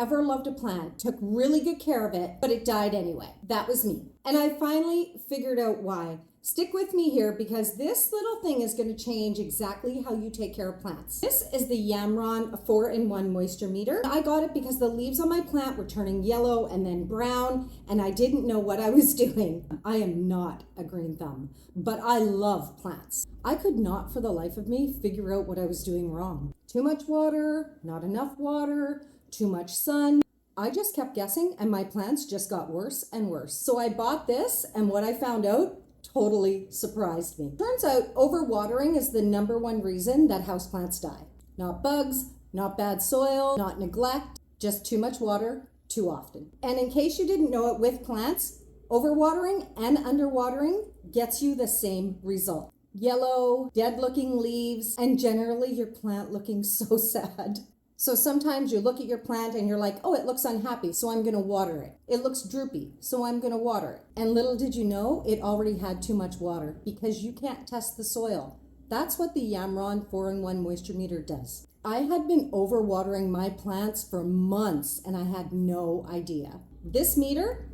ever loved a plant, took really good care of it, but it died anyway. That was me. And I finally figured out why. Stick with me here because this little thing is going to change exactly how you take care of plants. This is the Yamron 4-in-1 moisture meter. I got it because the leaves on my plant were turning yellow and then brown, and I didn't know what I was doing. I am not a green thumb, but I love plants. I could not for the life of me figure out what I was doing wrong. Too much water, not enough water, too much sun. I just kept guessing and my plants just got worse and worse. So I bought this, and what I found out totally surprised me. Turns out overwatering is the #1 reason that houseplants die. Not bugs, not bad soil, not neglect, just too much water too often. And in case you didn't know it, with plants, overwatering and underwatering gets you the same result. Yellow, dead looking leaves, and generally your plant looking so sad. So sometimes you look at your plant and you're like, oh, it looks unhappy, so I'm going to water it. It looks droopy, so I'm going to water it. And little did you know, it already had too much water because you can't test the soil. That's what the Yamron 4-in-1 moisture meter does. I had been overwatering my plants for months and I had no idea. This meter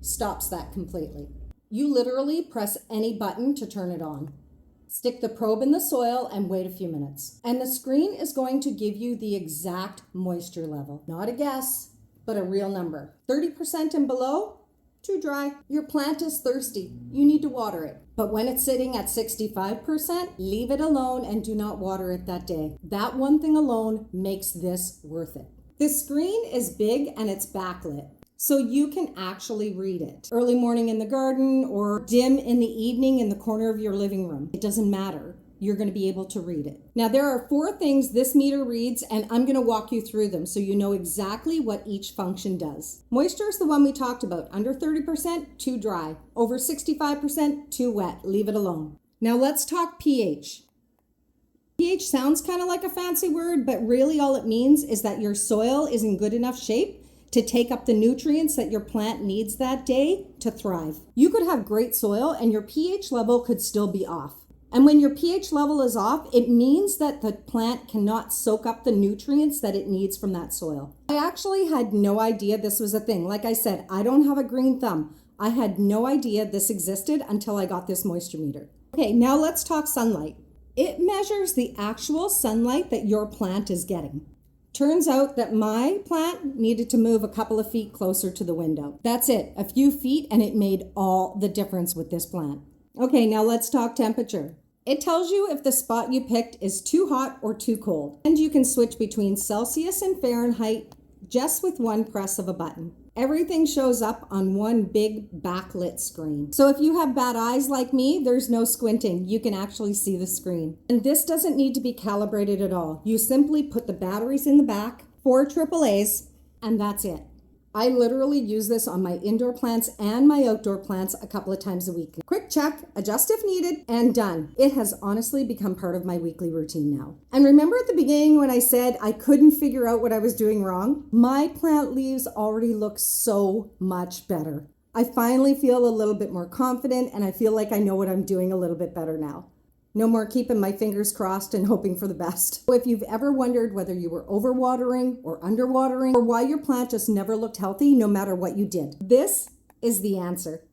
stops that completely. You literally press any button to turn it on. Stick the probe in the soil and wait a few minutes. And the screen is going to give you the exact moisture level. Not a guess, but a real number. 30% and below, too dry. Your plant is thirsty. You need to water it. But when it's sitting at 65%, leave it alone and do not water it that day. That one thing alone makes this worth it. This screen is big and it's backlit, so you can actually read it. Early morning in the garden or dim in the evening in the corner of your living room. It doesn't matter. You're going to be able to read it. Now there are 4 things this meter reads, and I'm going to walk you through them so you know exactly what each function does. Moisture is the one we talked about. Under 30%, too dry. Over 65%, too wet. Leave it alone. Now let's talk pH. pH sounds kind of like a fancy word, but really all it means is that your soil is in good enough shape to take up the nutrients that your plant needs that day to thrive. You could have great soil and your pH level could still be off. And when your pH level is off, it means that the plant cannot soak up the nutrients that it needs from that soil. I actually had no idea this was a thing. Like I said, I don't have a green thumb. I had no idea this existed until I got this moisture meter. Okay, now let's talk sunlight. It measures the actual sunlight that your plant is getting. Turns out that my plant needed to move a couple of feet closer to the window. That's it, a few feet, and it made all the difference with this plant. Okay, now let's talk temperature. It tells you if the spot you picked is too hot or too cold. And you can switch between Celsius and Fahrenheit just with one press of a button. Everything shows up on one big backlit screen. So if you have bad eyes like me, there's no squinting. You can actually see the screen. And this doesn't need to be calibrated at all. You simply put the batteries in the back, 4 AAAs, and that's it. I literally use this on my indoor plants and my outdoor plants a couple of times a week. Quick check, adjust if needed, and done. It has honestly become part of my weekly routine now. And remember at the beginning when I said I couldn't figure out what I was doing wrong? My plant leaves already look so much better. I finally feel a little bit more confident and I feel like I know what I'm doing a little bit better now. No more keeping my fingers crossed and hoping for the best. So if you've ever wondered whether you were overwatering or underwatering or why your plant just never looked healthy no matter what you did, this is the answer.